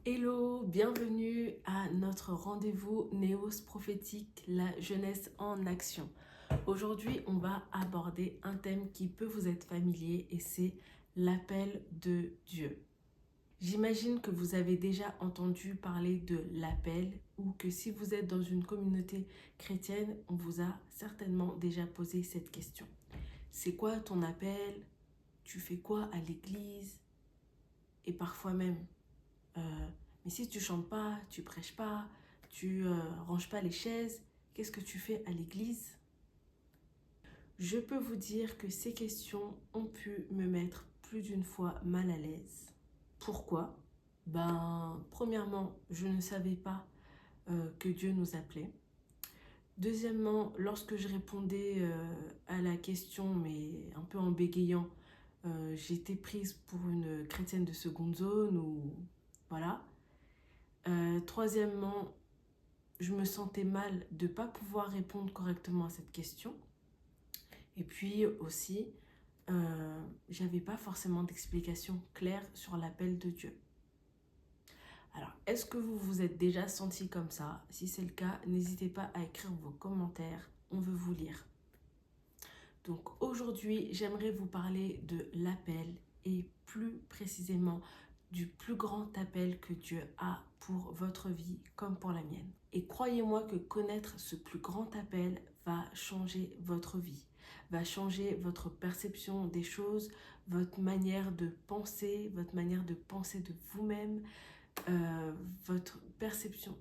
Hello, bienvenue à notre rendez-vous Néos prophétique, la jeunesse en action. Aujourd'hui, on va aborder un thème qui peut vous être familier et c'est l'appel de Dieu. J'imagine que vous avez déjà entendu parler de l'appel ou que si vous êtes dans une communauté chrétienne, on vous a certainement déjà posé cette question. C'est quoi ton appel? Tu fais quoi à l'église? Et parfois même, mais si tu chantes pas, tu prêches pas, tu ranges pas les chaises, qu'est-ce que tu fais à l'église? Je peux vous dire que ces questions ont pu me mettre plus d'une fois mal à l'aise. Pourquoi? Premièrement, je ne savais pas que Dieu nous appelait. Deuxièmement, lorsque je répondais à la question, mais un peu en bégayant, j'étais prise pour une chrétienne de seconde zone ou voilà. Troisièmement, je me sentais mal de ne pas pouvoir répondre correctement à cette question. Et puis aussi, j'avais pas forcément d'explication claire sur l'appel de Dieu. Alors, est-ce que vous vous êtes déjà senti comme ça? Si c'est le cas, n'hésitez pas à écrire vos commentaires. On veut vous lire. Donc aujourd'hui, j'aimerais vous parler de l'appel et plus précisément du plus grand appel que Dieu a pour votre vie comme pour la mienne. Et croyez-moi que connaître ce plus grand appel va changer votre vie, va changer votre perception des choses, votre manière de penser de vous-même, votre perception.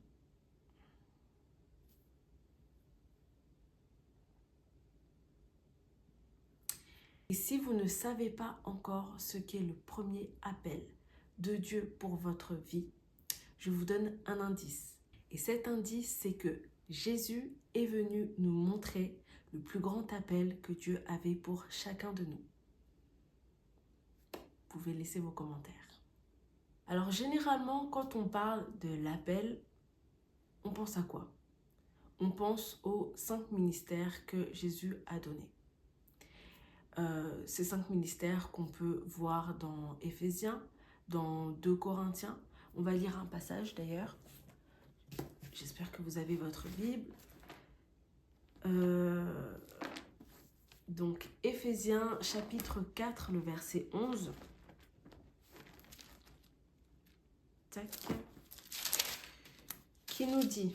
Et si vous ne savez pas encore ce qu'est le premier appel de Dieu pour votre vie, je vous donne un indice. Et cet indice, c'est que Jésus est venu nous montrer le plus grand appel que Dieu avait pour chacun de nous. Vous pouvez laisser vos commentaires. Alors généralement, quand on parle de l'appel, on pense à quoi? On pense aux 5 ministères que Jésus a donnés. Ces 5 ministères qu'on peut voir dans Éphésiens, dans 2 Corinthiens. On va lire un passage d'ailleurs. J'espère que vous avez votre Bible. Donc Éphésiens chapitre 4, le verset 11. Tac. Qui nous dit: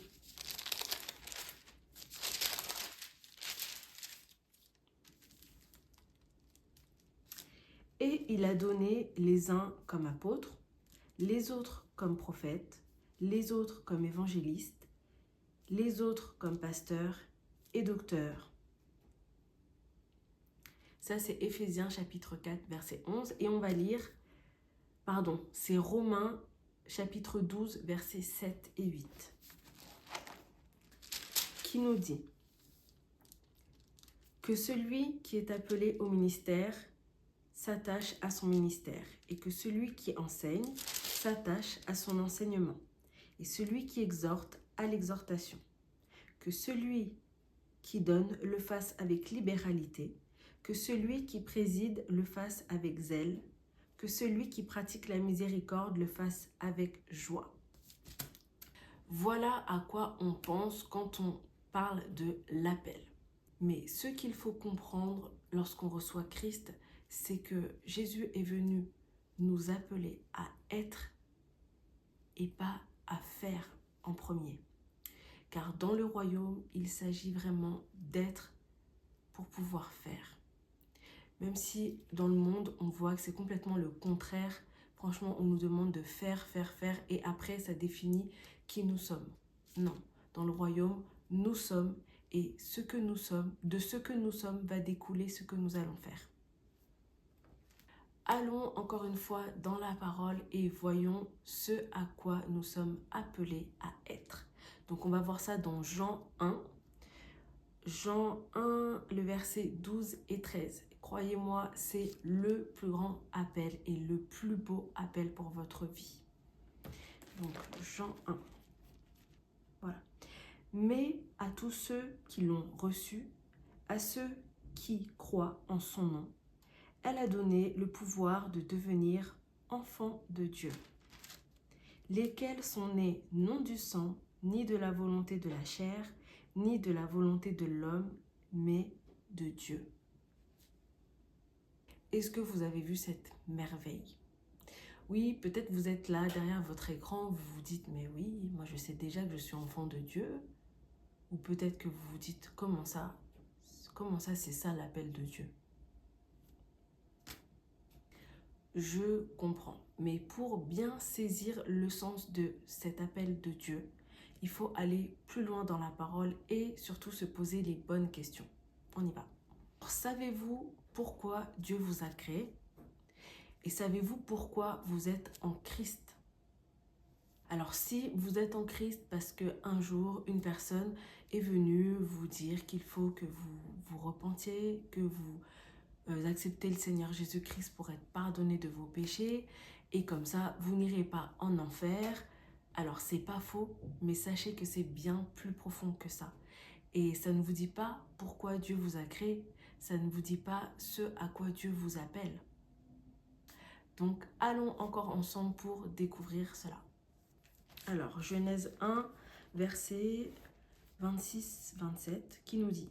et il a donné les uns comme apôtres, les autres comme prophètes, les autres comme évangélistes, les autres comme pasteurs et docteurs. Ça, c'est Éphésiens chapitre 4, verset 11. Et on va lire, c'est Romains chapitre 12, versets 7 et 8. Qui nous dit que celui qui est appelé au ministère s'attache à son ministère, et que celui qui enseigne s'attache à son enseignement, et celui qui exhorte à l'exhortation, que celui qui donne le fasse avec libéralité, que celui qui préside le fasse avec zèle, que celui qui pratique la miséricorde le fasse avec joie. Voilà à quoi on pense quand on parle de l'appel. Mais ce qu'il faut comprendre lorsqu'on reçoit Christ, c'est que Jésus est venu nous appeler à être et pas à faire en premier. Car dans le royaume, il s'agit vraiment d'être pour pouvoir faire. Même si dans le monde, on voit que c'est complètement le contraire. Franchement, on nous demande de faire, et après, ça définit qui nous sommes. Non, dans le royaume, nous sommes, et ce que nous sommes, de ce que nous sommes va découler ce que nous allons faire. Allons encore une fois dans la parole et voyons ce à quoi nous sommes appelés à être. Donc on va voir ça dans Jean 1. Jean 1, le verset 12 et 13. Croyez-moi, c'est le plus grand appel et le plus beau appel pour votre vie. Donc Jean 1. Voilà. Mais à tous ceux qui l'ont reçu, à ceux qui croient en son nom, elle a donné le pouvoir de devenir enfants de Dieu. lesquels sont nés non du sang, ni de la volonté de la chair, ni de la volonté de l'homme, mais de Dieu. Est-ce que vous avez vu cette merveille? Oui, peut-être vous êtes là derrière votre écran, vous vous dites, mais oui, moi je sais déjà que je suis enfant de Dieu. Ou peut-être que vous vous dites, comment ça c'est ça l'appel de Dieu? Je comprends, mais pour bien saisir le sens de cet appel de Dieu, il faut aller plus loin dans la parole et surtout se poser les bonnes questions. On y va. Savez-vous pourquoi Dieu vous a créé? Et savez-vous pourquoi vous êtes en Christ? Alors si vous êtes en Christ parce qu'un jour, une personne est venue vous dire qu'il faut que vous vous repentiez, que vous acceptez le Seigneur Jésus-Christ pour être pardonné de vos péchés, et comme ça, vous n'irez pas en enfer, alors c'est pas faux, mais sachez que c'est bien plus profond que ça. Et ça ne vous dit pas pourquoi Dieu vous a créé, ça ne vous dit pas ce à quoi Dieu vous appelle. Donc allons encore ensemble pour découvrir cela. Alors, Genèse 1, verset 26-27, qui nous dit: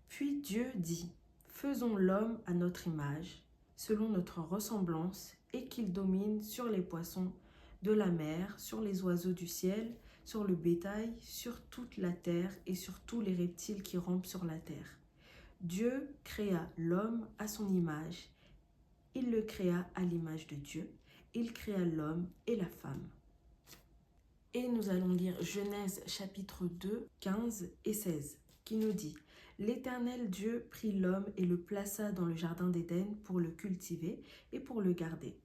Puis Dieu dit, faisons l'homme à notre image, selon notre ressemblance, et qu'il domine sur les poissons de la mer, sur les oiseaux du ciel, sur le bétail, sur toute la terre et sur tous les reptiles qui rampent sur la terre. Dieu créa l'homme à son image. Il le créa à l'image de Dieu. Il créa l'homme et la femme. Et nous allons lire Genèse chapitre 2, 15 et 16, qui nous dit: L'Éternel Dieu prit l'homme et le plaça dans le jardin d'Éden pour le cultiver et pour le garder.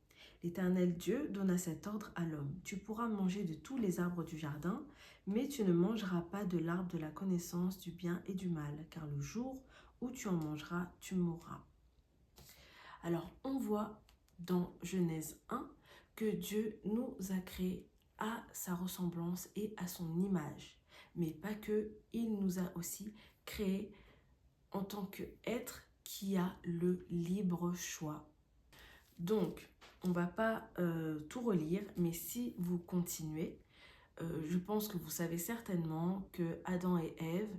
L'Éternel Dieu donna cet ordre à l'homme: Tu pourras manger de tous les arbres du jardin, mais tu ne mangeras pas de l'arbre de la connaissance du bien et du mal, car le jour où tu en mangeras, tu mourras. Alors, on voit dans Genèse 1 que Dieu nous a créés à sa ressemblance et à son image. Mais pas que, il nous a aussi créés en tant qu'être qui a le libre choix. Donc, on ne va pas tout relire, mais si vous continuez, je pense que vous savez certainement que Adam et Ève,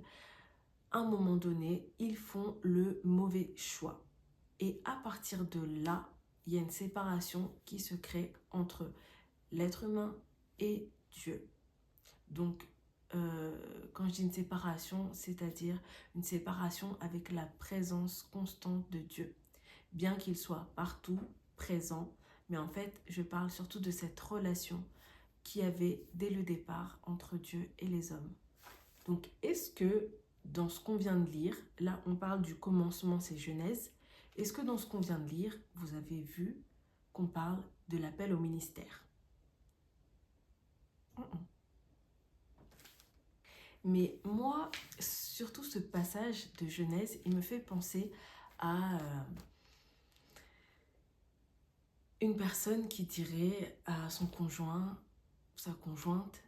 à un moment donné, ils font le mauvais choix. Et à partir de là, il y a une séparation qui se crée entre l'être humain et Dieu. Donc, quand je dis une séparation, c'est-à-dire une séparation avec la présence constante de Dieu. Bien qu'il soit partout, présent, mais en fait, je parle surtout de cette relation qu'il y avait dès le départ entre Dieu et les hommes. Donc, est-ce que dans ce qu'on vient de lire, là on parle du commencement, c'est Genèse, est-ce que dans ce qu'on vient de lire, vous avez vu qu'on parle de l'appel au ministère? Mais moi, surtout ce passage de Genèse, il me fait penser à une personne qui dirait à son conjoint, sa conjointe: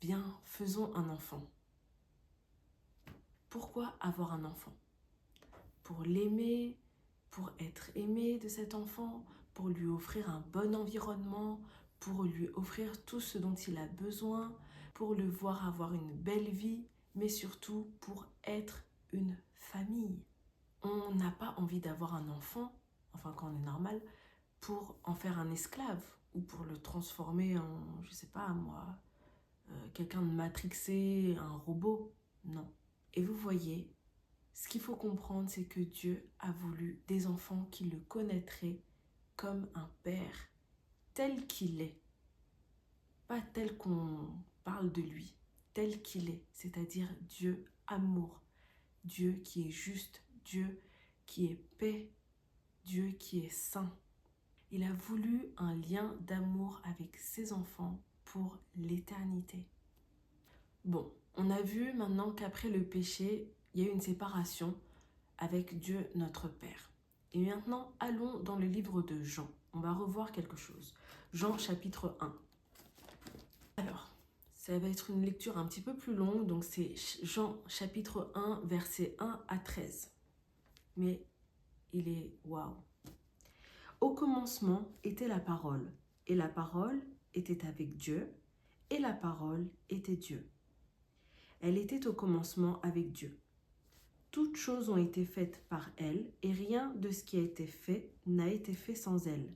bien, faisons un enfant. Pourquoi avoir un enfant? Pour l'aimer, pour être aimé de cet enfant, pour lui offrir un bon environnement, pour lui offrir tout ce dont il a besoin, pour le voir avoir une belle vie, mais surtout pour être une famille. On n'a pas envie d'avoir un enfant, enfin quand on est normal, pour en faire un esclave ou pour le transformer en, je sais pas moi, quelqu'un de matrixé, un robot. Non. Et vous voyez, ce qu'il faut comprendre, c'est que Dieu a voulu des enfants qui le connaîtraient comme un père, tel qu'il est. Pas tel qu'on parle de lui, tel qu'il est, c'est-à-dire Dieu amour, Dieu qui est juste, Dieu qui est paix, Dieu qui est saint. Il a voulu un lien d'amour avec ses enfants pour l'éternité. Bon, on a vu maintenant qu'après le péché, il y a eu une séparation avec Dieu notre Père. Et maintenant, allons dans le livre de Jean. On va revoir quelque chose. Jean chapitre 1. Alors, ça va être une lecture un petit peu plus longue, donc c'est Jean chapitre 1, versets 1 à 13. Mais il est waouh. Au commencement était la parole, et la parole était avec Dieu et la parole était Dieu. Elle était au commencement avec Dieu. Toutes choses ont été faites par elle et rien de ce qui a été fait n'a été fait sans elle.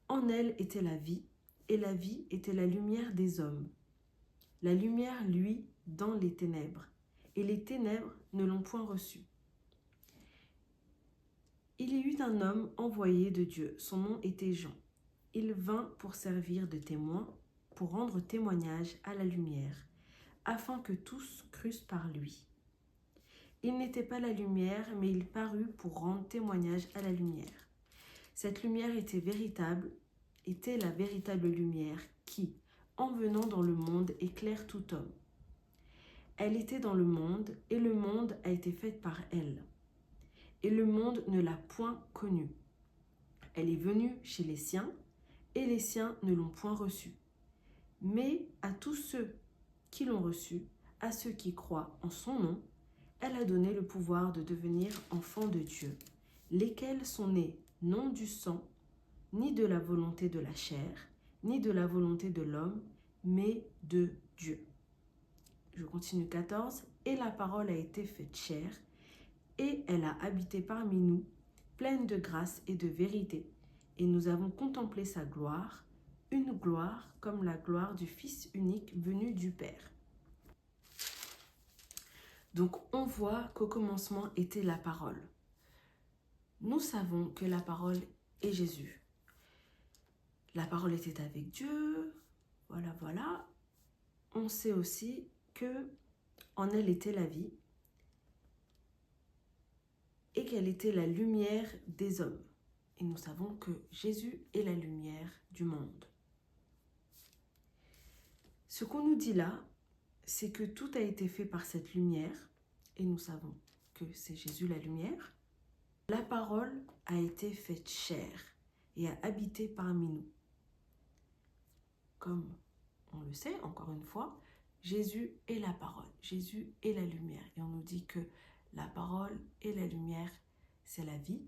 En elle était la vie et la vie était la lumière des hommes. La lumière luit dans les ténèbres et les ténèbres ne l'ont point reçue. Il y eut un homme envoyé de Dieu, son nom était Jean. Il vint pour servir de témoin, pour rendre témoignage à la lumière, afin que tous crussent par lui. Il n'était pas la lumière, mais il parut pour rendre témoignage à la lumière. Cette lumière était la véritable lumière qui, en venant dans le monde, éclaire tout homme. Elle était dans le monde, et le monde a été fait par elle. Et le monde ne l'a point connue. Elle est venue chez les siens, et les siens ne l'ont point reçue. Mais à tous ceux qui l'ont reçue, à ceux qui croient en son nom, elle a donné le pouvoir de devenir enfants de Dieu, lesquels sont nés non du sang, ni de la volonté de la chair, ni de la volonté de l'homme, mais de Dieu. Je continue 14. Et la parole a été faite chair, et elle a habité parmi nous, pleine de grâce et de vérité. Et nous avons contemplé sa gloire, une gloire comme la gloire du Fils unique venu du Père. Donc on voit qu'au commencement était la parole. Nous savons que la parole est Jésus. La parole était avec Dieu, voilà. On sait aussi que en elle était la vie et qu'elle était la lumière des hommes. Et nous savons que Jésus est la lumière du monde. Ce qu'on nous dit là, c'est que tout a été fait par cette lumière, et nous savons que c'est Jésus la lumière. La parole a été faite chair et a habité parmi nous. Comme on le sait, encore une fois, Jésus est la parole, Jésus est la lumière. Et on nous dit que la parole et la lumière, c'est la vie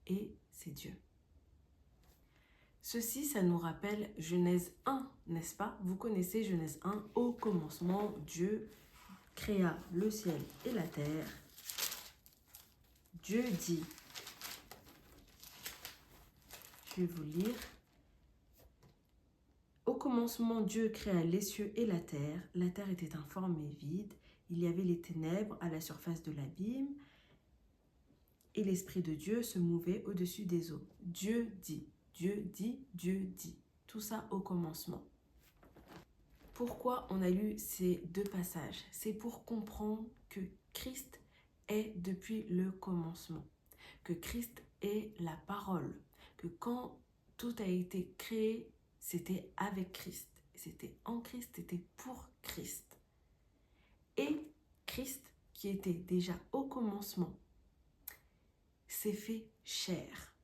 et c'est Dieu. Ceci, ça nous rappelle Genèse 1, n'est-ce pas? Vous connaissez Genèse 1, au commencement, Dieu créa le ciel et la terre. Dieu dit, je vais vous lire. Au commencement, Dieu créa les cieux et la terre. La terre était informe et vide. Il y avait les ténèbres à la surface de l'abîme. Et l'Esprit de Dieu se mouvait au-dessus des eaux. Dieu dit, Dieu dit, Dieu dit. Tout ça au commencement. Pourquoi on a lu ces deux passages? C'est pour comprendre que Christ est depuis le commencement. Que Christ est la parole. Que quand tout a été créé, c'était avec Christ. C'était en Christ, c'était pour Christ. Et Christ, qui était déjà au commencement, s'est fait chair.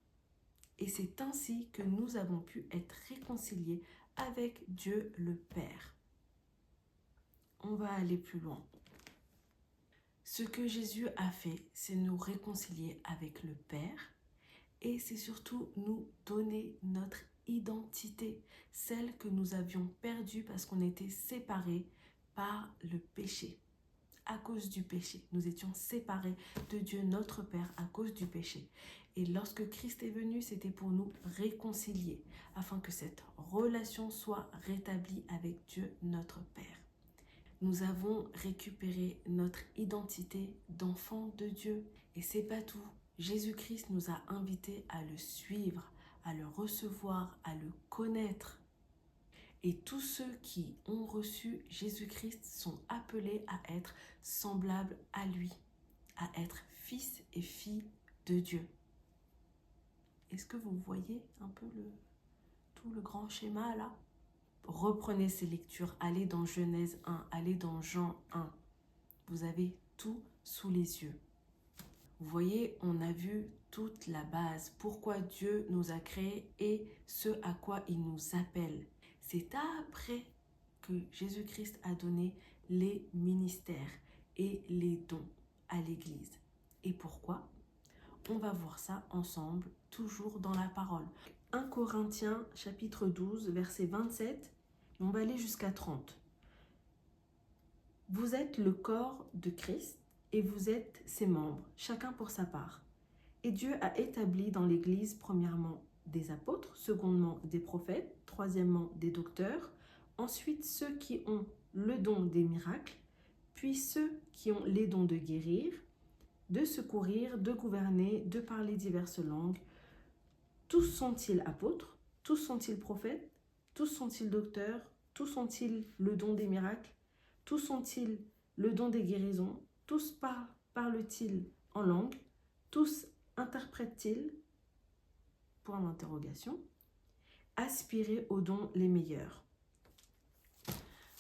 Et c'est ainsi que nous avons pu être réconciliés avec Dieu le Père. On va aller plus loin. Ce que Jésus a fait, c'est nous réconcilier avec le Père et c'est surtout nous donner notre identité, celle que nous avions perdue parce qu'on était séparés par le péché. À cause du péché, nous étions séparés de Dieu notre Père à cause du péché. Et lorsque Christ est venu, c'était pour nous réconcilier, afin que cette relation soit rétablie avec Dieu notre Père. Nous avons récupéré notre identité d'enfant de Dieu. Et c'est pas tout. Jésus-Christ nous a invités à le suivre, à le recevoir, à le connaître. Et tous ceux qui ont reçu Jésus-Christ sont appelés à être semblables à lui, à être fils et filles de Dieu. Est-ce que vous voyez un peu tout le grand schéma là? Reprenez ces lectures, allez dans Genèse 1, allez dans Jean 1. Vous avez tout sous les yeux. Vous voyez, on a vu toute la base, pourquoi Dieu nous a créés et ce à quoi il nous appelle. C'est après que Jésus-Christ a donné les ministères et les dons à l'Église. Et pourquoi? On va voir ça ensemble, toujours dans la parole. 1 Corinthiens chapitre 12, verset 27, on va aller jusqu'à 30. Vous êtes le corps de Christ et vous êtes ses membres, chacun pour sa part. Et Dieu a établi dans l'Église, premièrement, des apôtres, secondement, des prophètes, troisièmement, des docteurs, ensuite ceux qui ont le don des miracles, puis ceux qui ont les dons de guérir, de secourir, de gouverner, de parler diverses langues. Tous sont-ils apôtres? Tous sont-ils prophètes? Tous sont-ils docteurs? Tous sont-ils le don des miracles? Tous ont-ils le don des guérisons? Tous parlent-ils en langue? Tous interprètent-ils? Point d'interrogation. Aspirez aux dons les meilleurs.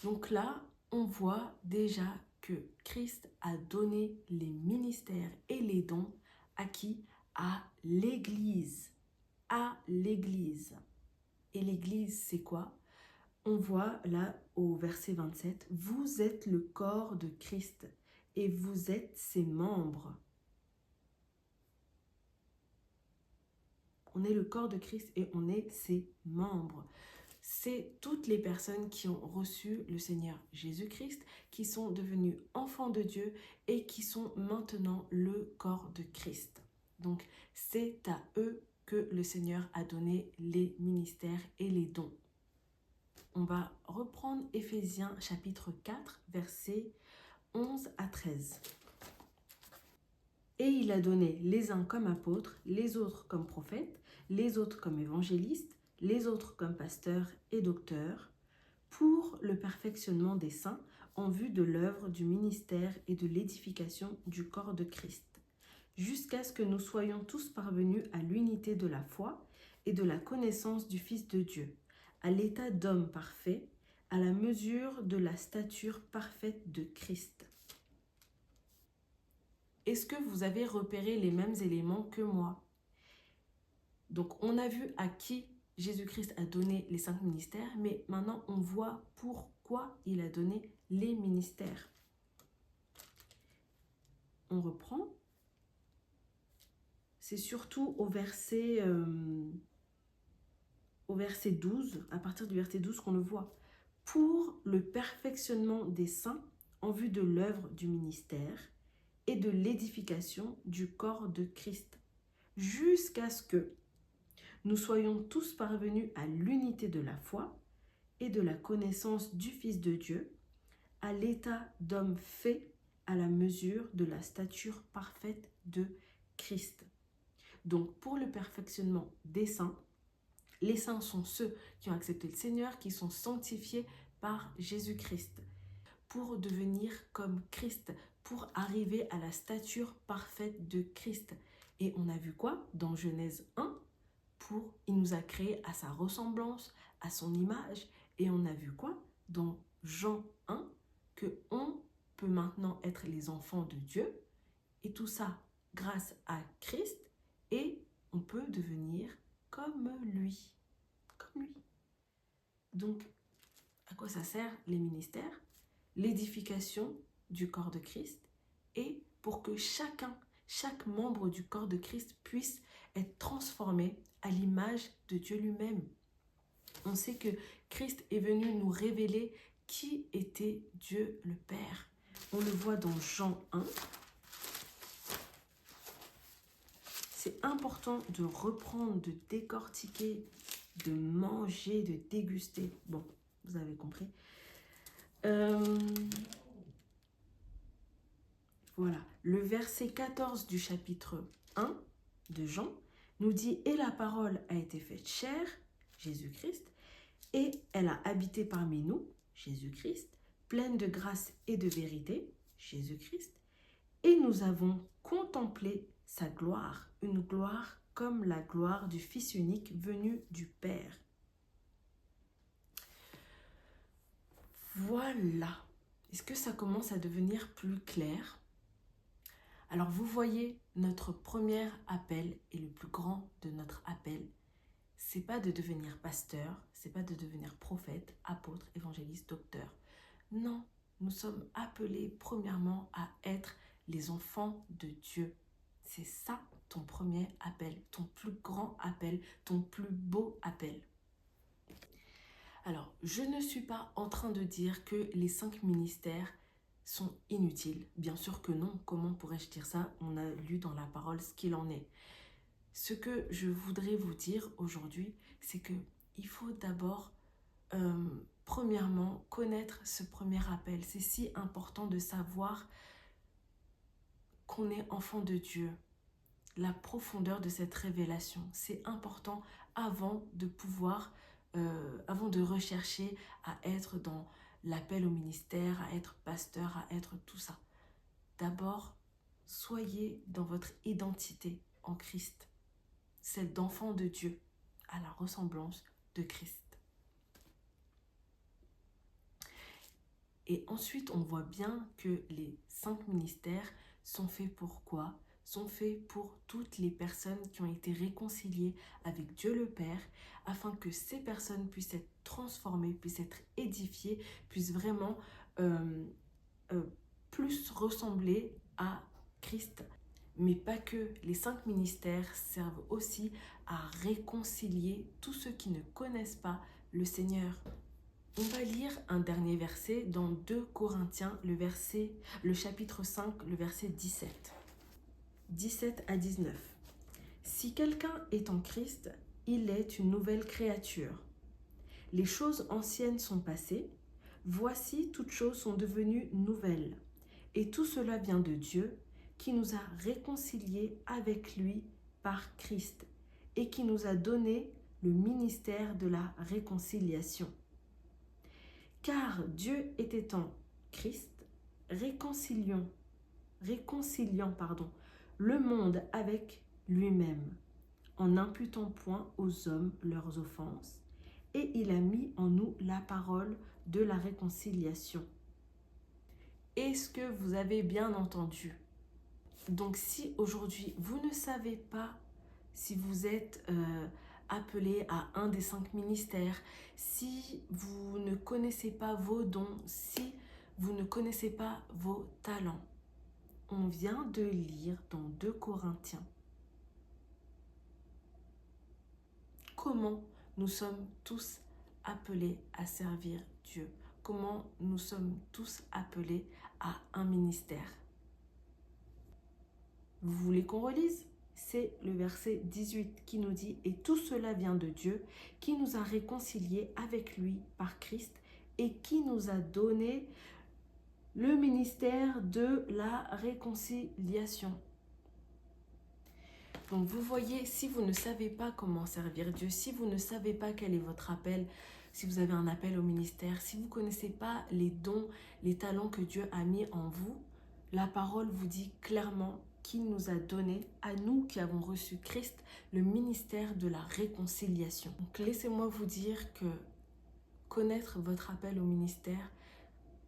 Donc là, on voit déjà que Christ a donné les ministères et les dons à qui? À l'Église. À l'Église. Et l'Église, c'est quoi? On voit là au verset 27, vous êtes le corps de Christ et vous êtes ses membres. On est le corps de Christ et on est ses membres. C'est toutes les personnes qui ont reçu le Seigneur Jésus-Christ, qui sont devenus enfants de Dieu et qui sont maintenant le corps de Christ. Donc, c'est à eux que le Seigneur a donné les ministères et les dons. On va reprendre Éphésiens chapitre 4, versets 11 à 13. Et il a donné les uns comme apôtres, les autres comme prophètes, les autres comme évangélistes, les autres comme pasteurs et docteurs, pour le perfectionnement des saints en vue de l'œuvre du ministère et de l'édification du corps de Christ, jusqu'à ce que nous soyons tous parvenus à l'unité de la foi et de la connaissance du Fils de Dieu, à l'état d'homme parfait, à la mesure de la stature parfaite de Christ. Est-ce que vous avez repéré les mêmes éléments que moi? Donc, on a vu à qui Jésus-Christ a donné les 5 ministères, mais maintenant, on voit pourquoi il a donné les ministères. On reprend. C'est surtout au verset 12, à partir du verset 12 qu'on le voit. Pour le perfectionnement des saints en vue de l'œuvre du ministère et de l'édification du corps de Christ, jusqu'à ce que nous soyons tous parvenus à l'unité de la foi et de la connaissance du Fils de Dieu, à l'état d'homme fait à la mesure de la stature parfaite de Christ. Donc, pour le perfectionnement des saints, les saints sont ceux qui ont accepté le Seigneur, qui sont sanctifiés par Jésus-Christ, pour devenir comme Christ, pour arriver à la stature parfaite de Christ. Et on a vu quoi dans Genèse 1? Il nous a créés à sa ressemblance, à son image. Et on a vu quoi dans Jean 1? Qu'on peut maintenant être les enfants de Dieu. Et tout ça grâce à Christ. Et on peut devenir comme lui. Comme lui. Donc, à quoi ça sert les ministères? L'édification du corps de Christ et pour que chaque membre du corps de Christ puisse être transformé à l'image de Dieu lui-même. On sait que Christ est venu nous révéler qui était Dieu le Père. On le voit dans Jean 1. C'est important de reprendre, de décortiquer, de manger, de déguster. Bon, vous avez compris. Voilà, le verset 14 du chapitre 1 de Jean nous dit « Et la parole a été faite chair, Jésus-Christ, et elle a habité parmi nous, Jésus-Christ, pleine de grâce et de vérité, Jésus-Christ, et nous avons contemplé sa gloire, une gloire comme la gloire du Fils unique venu du Père. » Voilà. Est-ce que ça commence à devenir plus clair? Alors vous voyez, notre premier appel et le plus grand de notre appel, c'est pas de devenir pasteur, c'est pas de devenir prophète, apôtre, évangéliste, docteur. Non, nous sommes appelés premièrement à être les enfants de Dieu. C'est ça ton premier appel, ton plus grand appel, ton plus beau appel. Alors, je ne suis pas en train de dire que les 5 ministères sont inutiles. Bien sûr que non. Comment pourrais-je dire ça? On a lu dans la parole ce qu'il en est. Ce que je voudrais vous dire aujourd'hui, c'est que il faut d'abord, premièrement, connaître ce premier appel. C'est si important de savoir qu'on est enfant de Dieu. La profondeur de cette révélation, c'est important avant de pouvoir, avant de rechercher à être dans l'appel au ministère, à être pasteur, à être tout ça. D'abord, soyez dans votre identité en Christ, celle d'enfant de Dieu, à la ressemblance de Christ. Et ensuite, on voit bien que les 5 ministères sont faits pour quoi? Sont faits pour toutes les personnes qui ont été réconciliées avec Dieu le Père, afin que ces personnes puissent être transformées, puissent être édifiées, puissent vraiment plus ressembler à Christ. Mais pas que, les 5 ministères servent aussi à réconcilier tous ceux qui ne connaissent pas le Seigneur. On va lire un dernier verset dans 2 Corinthiens, le chapitre 5, le verset 17 à 19. Si quelqu'un est en Christ, il est une nouvelle créature. Les choses anciennes sont passées, voici toutes choses sont devenues nouvelles. Et tout cela vient de Dieu, qui nous a réconciliés avec lui par Christ et qui nous a donné le ministère de la réconciliation. Car Dieu était en Christ, réconciliant le monde avec lui-même, en n'imputant point aux hommes leurs offenses, et il a mis en nous la parole de la réconciliation. Est-ce que vous avez bien entendu? Donc si aujourd'hui vous ne savez pas si vous êtes appelé à un des 5 ministères, si vous ne connaissez pas vos dons, si vous ne connaissez pas vos talents, on vient de lire dans 2 Corinthiens comment nous sommes tous appelés à servir Dieu, comment nous sommes tous appelés à un ministère. Vous voulez qu'on relise? C'est le verset 18 qui nous dit « Et tout cela vient de Dieu, qui nous a réconciliés avec lui par Christ et qui nous a donné le ministère de la réconciliation. » Donc vous voyez, si vous ne savez pas comment servir Dieu, si vous ne savez pas quel est votre appel, si vous avez un appel au ministère, si vous ne connaissez pas les dons, les talents que Dieu a mis en vous, la parole vous dit clairement qu'il nous a donné, à nous qui avons reçu Christ, le ministère de la réconciliation. Donc laissez-moi vous dire que connaître votre appel au ministère,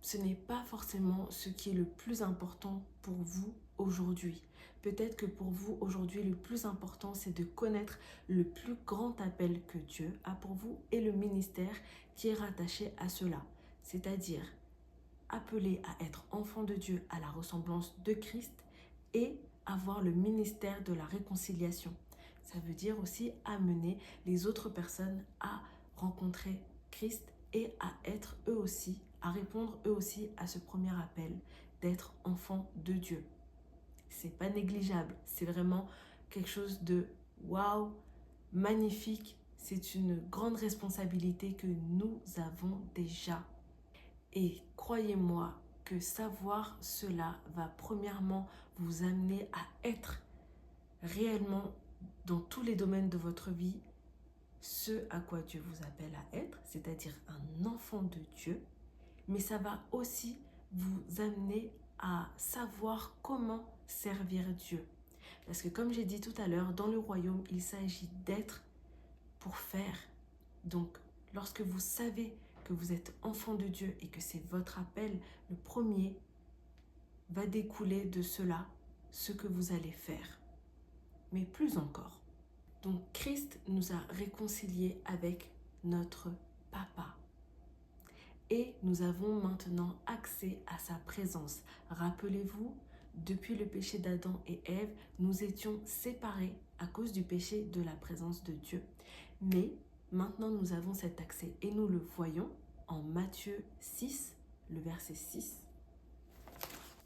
ce n'est pas forcément ce qui est le plus important pour vous aujourd'hui. Peut-être que pour vous aujourd'hui, le plus important, c'est de connaître le plus grand appel que Dieu a pour vous et le ministère qui est rattaché à cela. C'est-à-dire appelé à être enfant de Dieu à la ressemblance de Christ et avoir le ministère de la réconciliation. Ça veut dire aussi amener les autres personnes à rencontrer Christ et à être eux aussi, à répondre eux aussi à ce premier appel d'être enfant de Dieu. C'est pas négligeable, c'est vraiment quelque chose de waouh, magnifique. C'est une grande responsabilité que nous avons déjà. Et croyez-moi que savoir cela va premièrement vous amener à être réellement dans tous les domaines de votre vie ce à quoi Dieu vous appelle à être, c'est-à-dire un enfant de Dieu, mais ça va aussi vous amener à savoir comment servir Dieu. Parce que comme j'ai dit tout à l'heure, dans le royaume, il s'agit d'être pour faire. Donc, lorsque vous savez que vous êtes enfant de Dieu et que c'est votre appel, le premier va découler de cela ce que vous allez faire. Mais plus encore. Donc, Christ nous a réconciliés avec notre Papa. Et nous avons maintenant accès à sa présence. Rappelez-vous, depuis le péché d'Adam et Ève, nous étions séparés à cause du péché de la présence de Dieu. Mais maintenant, nous avons cet accès et nous le voyons en Matthieu 6, le verset 6.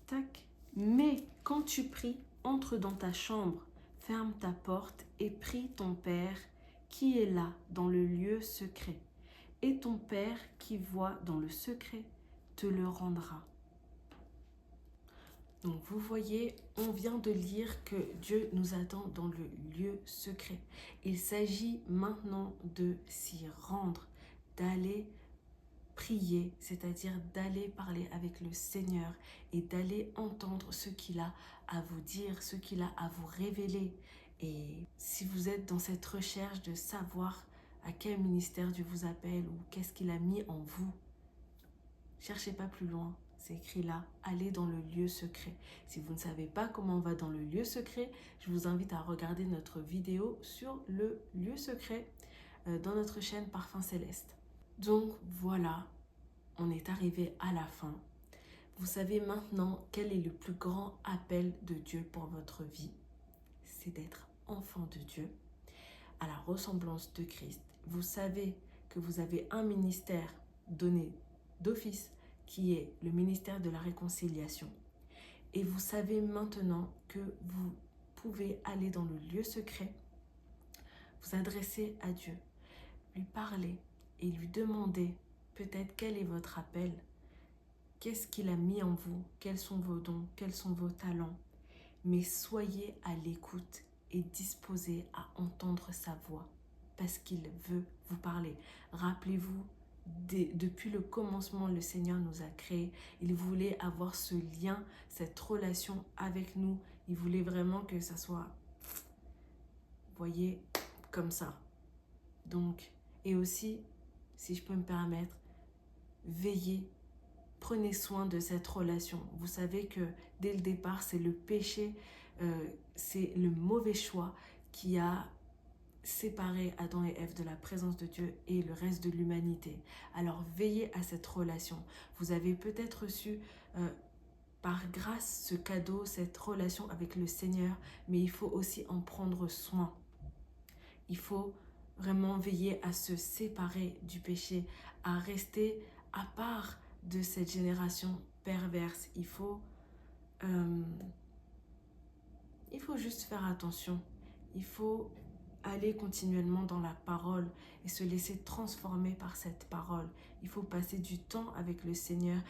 Tac. Mais quand tu pries, entre dans ta chambre, ferme ta porte et prie ton Père qui est là dans le lieu secret. Et ton Père qui voit dans le secret te le rendra. Donc vous voyez, on vient de lire que Dieu nous attend dans le lieu secret. Il s'agit maintenant de s'y rendre, d'aller prier, c'est-à-dire d'aller parler avec le Seigneur et d'aller entendre ce qu'il a à vous dire, ce qu'il a à vous révéler. Et si vous êtes dans cette recherche de savoir à quel ministère Dieu vous appelle ou qu'est-ce qu'il a mis en vous, cherchez pas plus loin. C'est écrit là, allez dans le lieu secret. Si vous ne savez pas comment on va dans le lieu secret, je vous invite à regarder notre vidéo sur le lieu secret dans notre chaîne Parfum Céleste. Donc voilà, on est arrivé à la fin. Vous savez maintenant quel est le plus grand appel de Dieu pour votre vie. C'est d'être enfant de Dieu, à la ressemblance de Christ. Vous savez que vous avez un ministère donné d'office qui est le ministère de la réconciliation. Et vous savez maintenant que vous pouvez aller dans le lieu secret, vous adresser à Dieu, lui parler et lui demander peut-être quel est votre appel, qu'est-ce qu'il a mis en vous, quels sont vos dons, quels sont vos talents. Mais soyez à l'écoute et disposés à entendre sa voix parce qu'il veut vous parler. Rappelez-vous, depuis le commencement, le Seigneur nous a créés. Il voulait avoir ce lien, cette relation avec nous. Il voulait vraiment que ça soit, vous voyez, comme ça. Donc, et aussi, si je peux me permettre, veillez, prenez soin de cette relation. Vous savez que dès le départ, c'est le péché, c'est le mauvais choix qui a séparé Adam et Ève de la présence de Dieu et le reste de l'humanité. Alors veillez à cette relation. Vous avez peut-être reçu par grâce ce cadeau, cette relation avec le Seigneur, mais il faut aussi en prendre soin. Il faut vraiment veiller à se séparer du péché, à rester à part de cette génération perverse. Il faut juste faire attention. Il faut aller continuellement dans la parole et se laisser transformer par cette parole. Il faut passer du temps avec le Seigneur.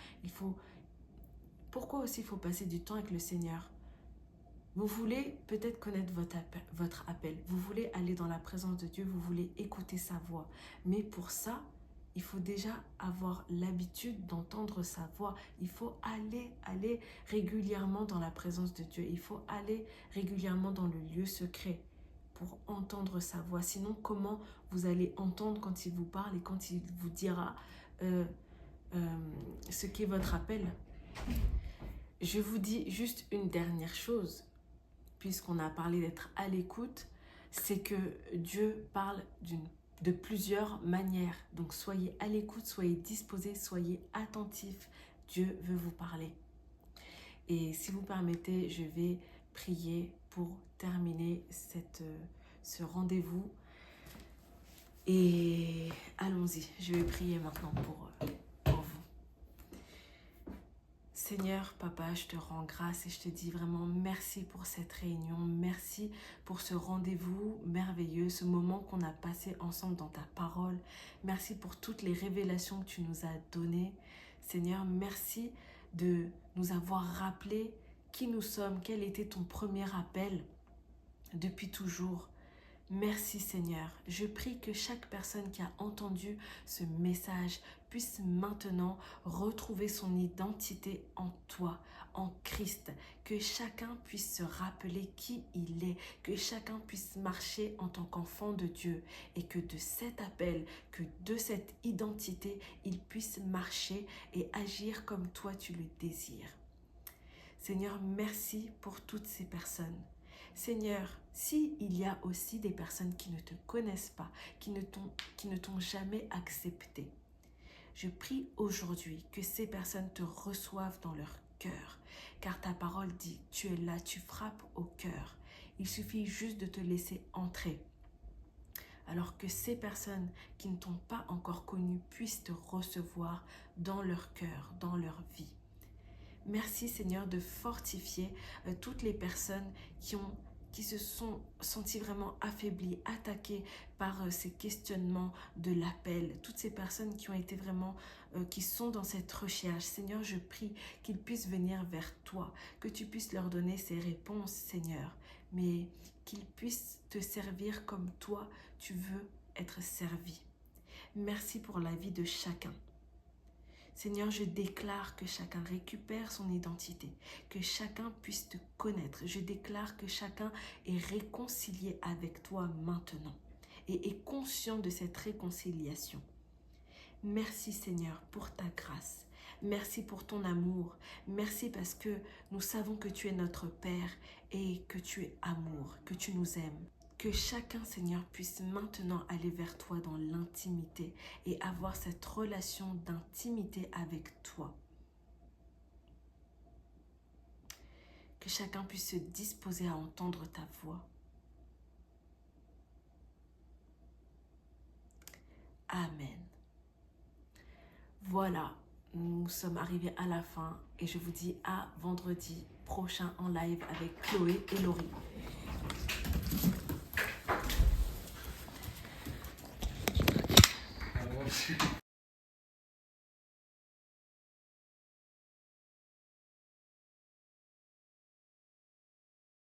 Pourquoi aussi il faut passer du temps avec le Seigneur? Vous voulez peut-être connaître votre appel. Vous voulez aller dans la présence de Dieu. Vous voulez écouter sa voix. Mais pour ça, il faut déjà avoir l'habitude d'entendre sa voix. Il faut aller régulièrement dans la présence de Dieu. Il faut aller régulièrement dans le lieu secret pour entendre sa voix. Sinon, comment vous allez entendre quand il vous parle et quand il vous dira ce qu'est votre appel? Je vous dis juste une dernière chose, puisqu'on a parlé d'être à l'écoute, c'est que Dieu parle de plusieurs manières. Donc soyez à l'écoute, soyez disposés, soyez attentifs. Dieu veut vous parler. Et si vous permettez, je vais prier pour terminer ce rendez-vous. Et allons-y, je vais prier maintenant pour vous. Seigneur, Papa, je te rends grâce et je te dis vraiment merci pour cette réunion. Merci pour ce rendez-vous merveilleux, ce moment qu'on a passé ensemble dans ta parole. Merci pour toutes les révélations que tu nous as données. Seigneur, merci de nous avoir rappelé qui nous sommes, quel était ton premier appel depuis toujours. Merci Seigneur. Je prie que chaque personne qui a entendu ce message puisse maintenant retrouver son identité en toi, en Christ. Que chacun puisse se rappeler qui il est, que chacun puisse marcher en tant qu'enfant de Dieu et que de cet appel, que de cette identité, il puisse marcher et agir comme toi tu le désires. Seigneur, merci pour toutes ces personnes. Seigneur, s'il y a aussi des personnes qui ne te connaissent pas, qui ne t'ont jamais accepté, je prie aujourd'hui que ces personnes te reçoivent dans leur cœur. Car ta parole dit, tu es là, tu frappes au cœur. Il suffit juste de te laisser entrer. Alors que ces personnes qui ne t'ont pas encore connu puissent te recevoir dans leur cœur, dans leur vie. Merci Seigneur de fortifier toutes les personnes qui se sont senties vraiment affaiblies, attaquées par ces questionnements de l'appel. Toutes ces personnes qui ont été vraiment, qui sont dans cette recherche. Seigneur, je prie qu'ils puissent venir vers toi, que tu puisses leur donner ces réponses, Seigneur, mais qu'ils puissent te servir comme toi, tu veux être servi. Merci pour la vie de chacun. Seigneur, je déclare que chacun récupère son identité, que chacun puisse te connaître. Je déclare que chacun est réconcilié avec toi maintenant et est conscient de cette réconciliation. Merci Seigneur pour ta grâce. Merci pour ton amour. Merci parce que nous savons que tu es notre Père et que tu es amour, que tu nous aimes. Que chacun, Seigneur, puisse maintenant aller vers toi dans l'intimité et avoir cette relation d'intimité avec toi. Que chacun puisse se disposer à entendre ta voix. Amen. Voilà, nous sommes arrivés à la fin et je vous dis à vendredi prochain en live avec Chloé et Laurie.